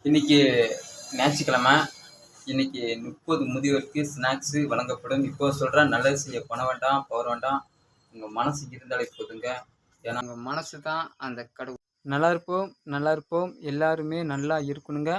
இன்னைக்கு ஞாயிற்றுக்கிழமை. இன்னைக்கு 30 முதியோருக்கு ஸ்நாக்ஸு வழங்கப்படும். இப்போ சொல்கிறேன், நல்லது செய்ய பணம் வேண்டாம், பவர் வேண்டாம், உங்கள் மனசுக்கு இருந்தாலே போதுங்க. ஏன்னா உங்கள் மனசு தான் அந்த கடவுள். நல்லா இருப்போம், நல்லா இருப்போம், எல்லாருமே நல்லா இருக்கணுங்க.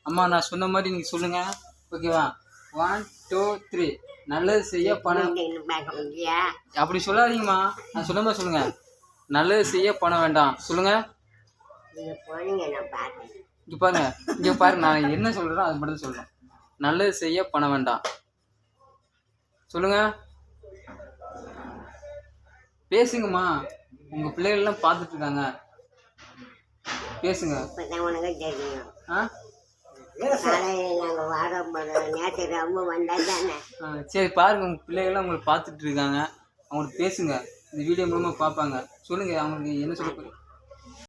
அம்மா, நான் சொன்ன மாதிரி நீங்க சொல்லுங்க, ஓகேவா? 1 2 3. நல்லது செய்ய பணம். அப்படி சொல்லாதீங்கம்மா, நான் சொன்ன மாதிரி சொல்லுங்க. நல்லது செய்ய பணம் வேண்டாம் சொல்லுங்க. இங்க பாருங்க, இங்க பாருங்க, நான் என்ன சொல்றேன் அது மட்டும் சொல்லணும். நல்லது செய்ய பணம் வேண்டாம் சொல்லுங்க. பேசுங்கம்மா, உங்க பிள்ளைகள் எல்லாம் பார்த்துட்டு இருக்காங்க, பேசுங்க. சரி பாருங்க, உங்க பிள்ளைகள்லாம் உங்களை பார்த்துட்டு இருக்காங்க, அவங்களுக்கு பேசுங்க. இந்த வீடியோ மூலமா பார்ப்பாங்க. சொல்லுங்க, அவங்களுக்கு என்ன சொல்ல போறீங்க?